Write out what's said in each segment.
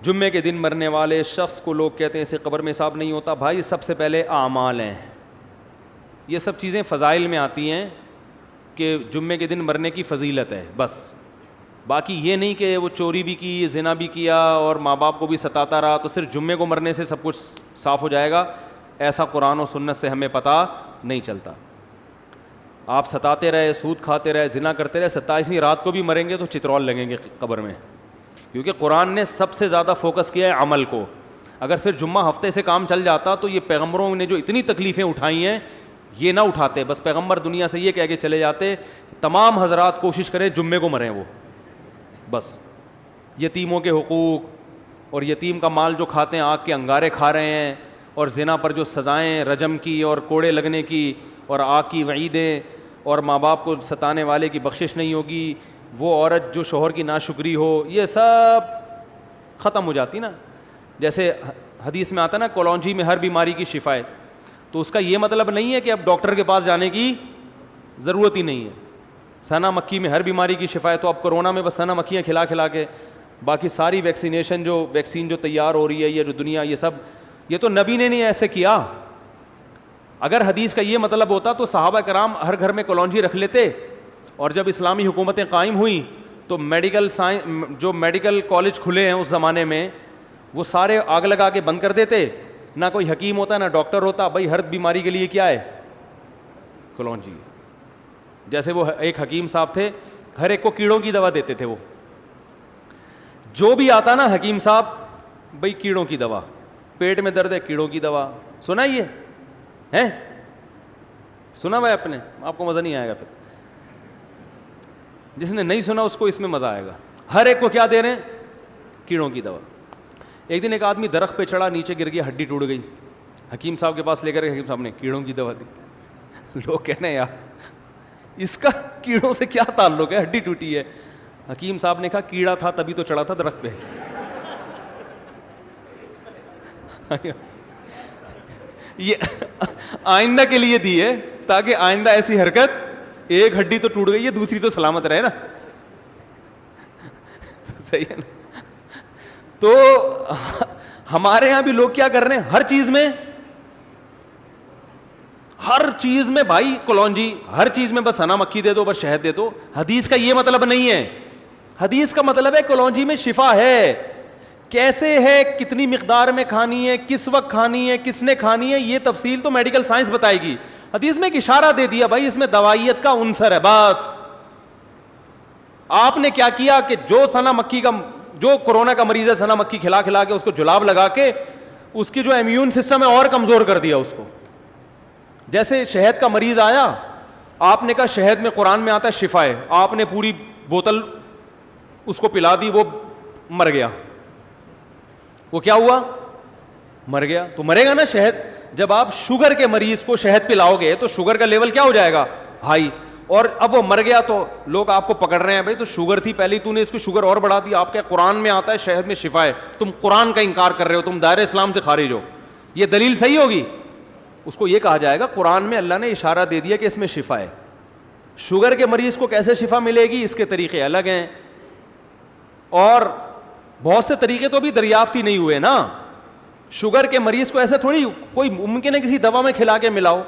جمعے کے دن مرنے والے شخص کو لوگ کہتے ہیں اسے قبر میں حساب نہیں ہوتا. بھائی سب سے پہلے اعمال ہیں, یہ سب چیزیں فضائل میں آتی ہیں کہ جمعے کے دن مرنے کی فضیلت ہے بس. باقی یہ نہیں کہ وہ چوری بھی کی, زنا بھی کیا اور ماں باپ کو بھی ستاتا رہا تو صرف جمعے کو مرنے سے سب کچھ صاف ہو جائے گا. ایسا قرآن و سنت سے ہمیں پتہ نہیں چلتا. آپ ستاتے رہے, سود کھاتے رہے, زنا کرتے رہے, 27ویں رات کو بھی مریں گے تو چترول لگیں گے قبر میں, کیونکہ قرآن نے سب سے زیادہ فوکس کیا ہے عمل کو. اگر پھر جمعہ ہفتے سے کام چل جاتا تو یہ پیغمبروں نے جو اتنی تکلیفیں اٹھائی ہیں یہ نہ اٹھاتے. بس پیغمبر دنیا سے یہ کہہ کے چلے جاتے تمام حضرات کوشش کریں جمعے کو مریں وہ بس. یتیموں کے حقوق اور یتیم کا مال جو کھاتے ہیں آگ کے انگارے کھا رہے ہیں, اور زنا پر جو سزائیں رجم کی اور کوڑے لگنے کی اور آگ کی وعیدیں اور ماں باپ کو ستانے والے کی بخشش نہیں ہوگی, وہ عورت جو شوہر کی ناشکری ہو, یہ سب ختم ہو جاتی نا. جیسے حدیث میں آتا نا کلونجی میں ہر بیماری کی شفا ہے, تو اس کا یہ مطلب نہیں ہے کہ اب ڈاکٹر کے پاس جانے کی ضرورت ہی نہیں ہے. سنا مکھی میں ہر بیماری کی شفا ہے, تو اب کرونا میں بس سنا مکھیاں کھلا کھلا کے باقی ساری ویکسین جو تیار ہو رہی ہے یہ جو دنیا, یہ سب یہ تو نبی نے نہیں ایسے کیا. اگر حدیث کا یہ مطلب ہوتا تو صحابہ کرام ہر گھر میں کلونجی رکھ لیتے, اور جب اسلامی حکومتیں قائم ہوئیں تو جو میڈیکل کالج کھلے ہیں اس زمانے میں وہ سارے آگ لگا کے بند کر دیتے. نہ کوئی حکیم ہوتا نہ ڈاکٹر ہوتا, بھائی ہر بیماری کے لیے کیا ہے کلونجی. جیسے وہ ایک حکیم صاحب تھے, ہر ایک کو کیڑوں کی دوا دیتے تھے. وہ جو بھی آتا نا حکیم صاحب, بھائی کیڑوں کی دوا, پیٹ میں درد ہے کیڑوں کی دوا. سنا یہ ہے, سنا بھائی آپ نے, آپ کو مزہ نہیں آئے گا. پھر جس نے نہیں سنا اس کو اس میں مزہ آئے گا. ہر ایک کو کیا دے رہے ہیں, کیڑوں کی دوا. ایک دن ایک آدمی درخت پہ چڑھا, نیچے گر گیا, ہڈی ٹوٹ گئی. حکیم صاحب کے پاس لے کر حکیم صاحب نے کیڑوں کی دوا دی. لوگ کہنے یار اس کا کیڑوں سے کیا تعلق ہے, ہڈی ٹوٹی ہے. حکیم صاحب نے کہا کیڑا تھا تبھی تو چڑھا تھا درخت پہ. یہ آئندہ کے لیے دی ہے تاکہ آئندہ ایسی حرکت, ایک ہڈی تو ٹوٹ گئی ہے دوسری تو سلامت رہے نا. صحیح ہے نا. تو ہمارے یہاں بھی لوگ کیا کر رہے ہیں, ہر چیز میں بھائی کلونجی, ہر چیز میں بس سنا مکھی دے دو, بس شہد دے دو. حدیث کا یہ مطلب نہیں ہے. حدیث کا مطلب ہے کلونجی میں شفا ہے. کیسے ہے, کتنی مقدار میں کھانی ہے, کس وقت کھانی ہے, کس نے کھانی ہے, یہ تفصیل تو میڈیکل سائنس بتائے گی. حدیث میں ایک اشارہ دے دیا بھائی اس میں دوائیت کا عنصر ہے بس. آپ نے کیا کیا کہ جو کورونا کا مریض ہے سنا مکھی کھلا کھلا کے اس کو جلاب لگا کے اس کی جو امیون سسٹم ہے اور کمزور کر دیا اس کو. جیسے شہد کا مریض آیا, آپ نے کہا شہد میں قرآن میں آتا ہے شفا ہے, آپ نے پوری بوتل اس کو پلا دی, وہ مر گیا. وہ کیا ہوا, مر گیا. تو مرے گا نا شہد. جب آپ شوگر کے مریض کو شہد پلاؤ گے تو شوگر کا لیول کیا ہو جائے گا, ہائی. اور اب وہ مر گیا تو لوگ آپ کو پکڑ رہے ہیں, بھائی تو شوگر تھی پہلے, تو نے اس کو شوگر اور بڑھا دی. آپ کے قرآن میں آتا ہے شہد میں شفا ہے, تم قرآن کا انکار کر رہے ہو, تم دائرہ اسلام سے خارج ہو. یہ دلیل صحیح ہوگی. اس کو یہ کہا جائے گا قرآن میں اللہ نے اشارہ دے دیا کہ اس میں شفا ہے. شوگر کے مریض کو کیسے شفا ملے گی, اس کے طریقے الگ ہیں, اور بہت سے طریقے تو بھی دریافت ہی نہیں ہوئے نا. شوگر کے مریض کو ایسے تھوڑی کوئی ممکن ہے کسی دوا میں کھلا کے ملاؤ.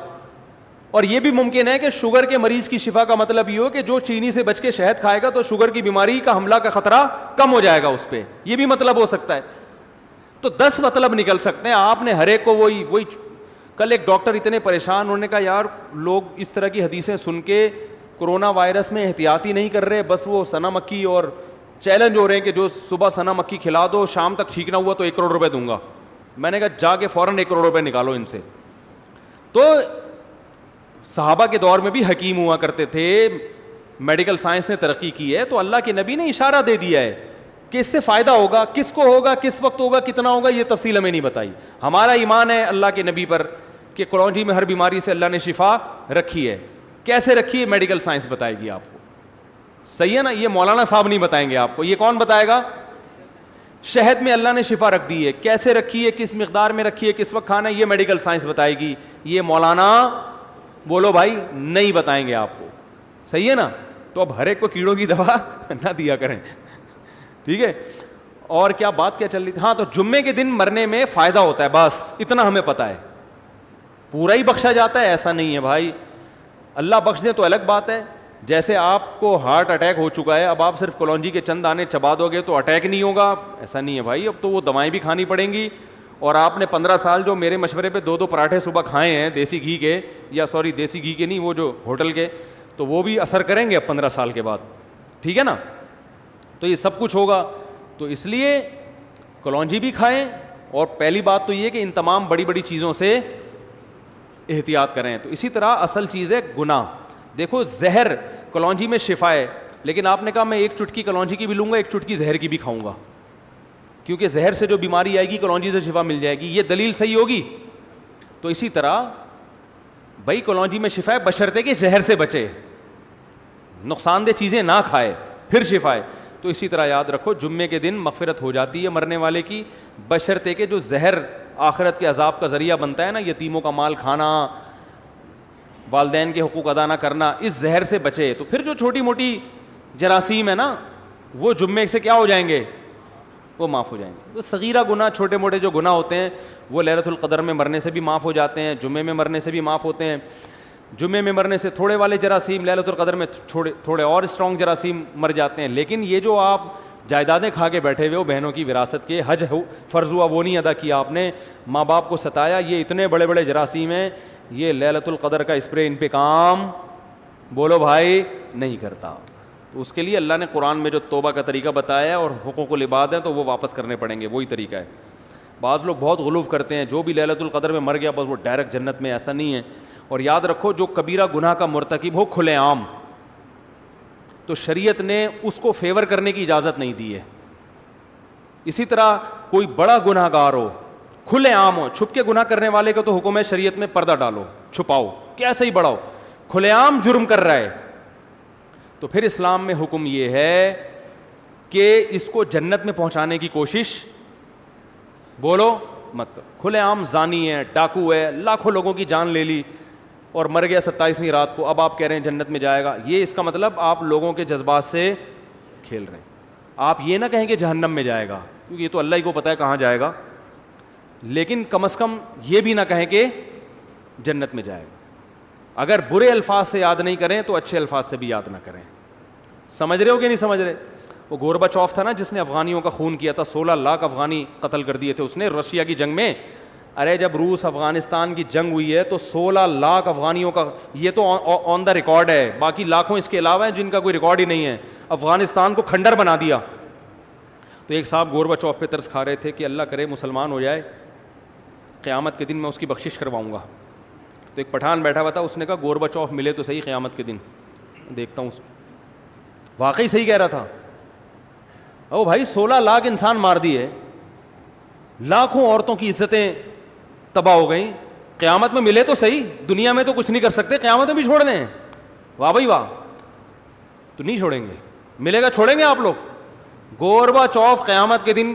اور یہ بھی ممکن ہے کہ شوگر کے مریض کی شفا کا مطلب یہ ہو کہ جو چینی سے بچ کے شہد کھائے گا تو شوگر کی بیماری کا حملہ کا خطرہ کم ہو جائے گا اس پہ. یہ بھی مطلب ہو سکتا ہے. تو 10 مطلب نکل سکتے ہیں. آپ نے ہر ایک کو وہی کل ایک ڈاکٹر اتنے پریشان, انہوں نے کہا یار لوگ اس طرح کی حدیثیں سن کے کورونا وائرس میں احتیاطی نہیں کر رہے, بس وہ سنا مکھی اور چیلنج ہو رہے ہیں کہ جو صبح سنا مکھی کھلا دو شام تک ٹھیک نہ ہوا تو 1 کروڑ روپے دوں گا. میں نے کہا جا کے فوراً 1 کروڑ روپے نکالو ان سے. تو صحابہ کے دور میں بھی حکیم ہوا کرتے تھے, میڈیکل سائنس نے ترقی کی ہے, تو اللہ کے نبی نے اشارہ دے دیا ہے کہ اس سے فائدہ ہوگا. کس کو ہوگا, کس وقت ہوگا, کتنا ہوگا, یہ تفصیل ہمیں نہیں بتائی. ہمارا ایمان ہے اللہ کے نبی پر کہ کلونجی میں ہر بیماری سے اللہ نے شفا رکھی ہے. کیسے رکھی ہے میڈیکل سائنس بتائے گی آپ کو. صحیح ہے نا. یہ مولانا صاحب نہیں بتائیں گے آپ کو, یہ کون بتائے گا. شہد میں اللہ نے شفا رکھ دی ہے, کیسے رکھی ہے, کس مقدار میں رکھی ہے, کس وقت کھانا ہے, یہ میڈیکل سائنس بتائے گی. یہ مولانا بولو بھائی نہیں بتائیں گے آپ کو. صحیح ہے نا. تو اب ہر ایک کو کیڑوں کی دوا نہ دیا کریں, ٹھیک ہے. اور کیا بات کیا چل رہی تھی, ہاں تو جمعے کے دن مرنے میں فائدہ ہوتا ہے, بس اتنا ہمیں پتا ہے. پورا ہی بخشا جاتا ہے ایسا نہیں ہے بھائی, اللہ بخش دے تو الگ بات ہے. جیسے آپ کو ہارٹ اٹیک ہو چکا ہے, اب آپ صرف کلونجی کے چند دانے چبا دو گے تو اٹیک نہیں ہوگا, ایسا نہیں ہے بھائی. اب تو وہ دوائیں بھی کھانی پڑیں گی. اور آپ نے 15 سال جو میرے مشورے پہ 2 پراٹھے صبح کھائے ہیں دیسی گھی کے, یا سوری دیسی گھی کے نہیں, وہ جو ہوٹل کے, تو وہ بھی اثر کریں گے اب 15 سال کے بعد, ٹھیک ہے نا. تو یہ سب کچھ ہوگا. تو اس لیے کلونجی بھی کھائیں, اور پہلی بات تو یہ کہ ان تمام بڑی بڑی چیزوں سے احتیاط کریں. تو اسی طرح اصل چیز ہے گناہ. دیکھو زہر, کلونجی میں شفا ہے, لیکن آپ نے کہا میں ایک چٹکی کلونجی کی بھی لوں گا, ایک چٹکی زہر کی بھی کھاؤں گا, کیونکہ زہر سے جو بیماری آئے گی کلونجی سے شفا مل جائے گی. یہ دلیل صحیح ہوگی؟ تو اسی طرح بھائی کلونجی میں شفا ہے بشرطے کہ زہر سے بچے, نقصان دہ چیزیں نہ کھائے, پھر شفا ہے. تو اسی طرح یاد رکھو جمعے کے دن مغفرت ہو جاتی ہے مرنے والے کی, بشرطے کہ جو زہر آخرت کے عذاب کا ذریعہ بنتا ہے نا, یتیموں کا مال کھانا, والدین کے حقوق ادا نہ کرنا, اس زہر سے بچے. تو پھر جو چھوٹی موٹی جراثیم ہے نا, وہ جمعے سے کیا ہو جائیں گے, وہ معاف ہو جائیں گے. تو صغیرہ گناہ, چھوٹے موٹے جو گناہ ہوتے ہیں وہ لیلۃ القدر میں مرنے سے بھی معاف ہو جاتے ہیں, جمعے میں مرنے سے بھی معاف ہوتے ہیں. جمعے میں مرنے سے تھوڑے والے جراثیم, لیلۃ القدر میں تھوڑے اور اسٹرانگ جراثیم مر جاتے ہیں. لیکن یہ جو آپ جائیدادیں کھا کے بیٹھے ہوئے ہو بہنوں کی وراثت کے, حج فرض ہوا وہ نہیں ادا کیا آپ نے, ماں باپ کو ستایا, یہ اتنے بڑے بڑے جراثیم ہیں, یہ لیلۃ القدر کا اسپرے ان پہ کام بولو بھائی نہیں کرتا. تو اس کے لیے اللہ نے قرآن میں جو توبہ کا طریقہ بتایا ہے اور حقوق العباد ہیں تو وہ واپس کرنے پڑیں گے, وہی طریقہ ہے. بعض لوگ بہت غلو کرتے ہیں, جو بھی لیلۃ القدر میں مر گیا بس وہ ڈائریکٹ جنت میں, ایسا نہیں ہے. اور یاد رکھو جو کبیرہ گناہ کا مرتکب ہو کھلے عام, تو شریعت نے اس کو فیور کرنے کی اجازت نہیں دی ہے. اسی طرح کوئی بڑا گناہ گار ہو, کھلے عام ہو, چھپ کے گناہ کرنے والے کا تو حکم ہے شریعت میں پردہ ڈالو, چھپاؤ, کیسے ہی بڑا ہو, کھلے عام جرم کر رہا ہے, تو پھر اسلام میں حکم یہ ہے کہ اس کو جنت میں پہنچانے کی کوشش بولو مت کرو. کھلے عام زانی ہے, ڈاکو ہے, لاکھوں لوگوں کی جان لے لی اور مر گیا 27ویں رات کو, اب آپ کہہ رہے ہیں جنت میں جائے گا. یہ اس کا مطلب آپ لوگوں کے جذبات سے کھیل رہے ہیں. آپ یہ نہ کہیں کہ جہنم میں جائے گا, کیونکہ یہ تو اللہ ہی کو پتہ ہے کہاں جائے گا, لیکن کم از کم یہ بھی نہ کہیں کہ جنت میں جائے گا. اگر برے الفاظ سے یاد نہیں کریں تو اچھے الفاظ سے بھی یاد نہ کریں. سمجھ رہے ہو کہ نہیں سمجھ رہے؟ وہ گورباچوف تھا نا جس نے افغانیوں کا خون کیا تھا, 16 لاکھ افغانی قتل کر دیے تھے اس نے رشیا کی جنگ میں. ارے جب روس افغانستان کی جنگ ہوئی ہے تو 16 لاکھ افغانیوں کا, یہ تو آن دا ریکارڈ ہے, باقی لاکھوں اس کے علاوہ ہیں جن کا کوئی ریکارڈ ہی نہیں ہے, افغانستان کو کھنڈر بنا دیا. تو ایک صاحب گورباچوف پہ ترس کھا رہے تھے کہ اللہ کرے مسلمان ہو جائے, قیامت کے دن میں اس کی بخشش کرواؤں گا. تو ایک پٹھان بیٹھا ہوا تھا, اس نے کہا گورباچوف ملے تو صحیح قیامت کے دن, دیکھتا ہوں. واقعی صحیح کہہ رہا تھا. او بھائی 16 لاکھ انسان مار دیے, لاکھوں عورتوں کی عزتیں تباہ ہو گئیں, قیامت میں ملے تو صحیح, دنیا میں تو کچھ نہیں کر سکتے, قیامت میں بھی چھوڑ دیں. واہ بھائی واہ, تو نہیں چھوڑیں گے, ملے گا چھوڑیں گے آپ لوگ؟ گورباچوف قیامت کے دن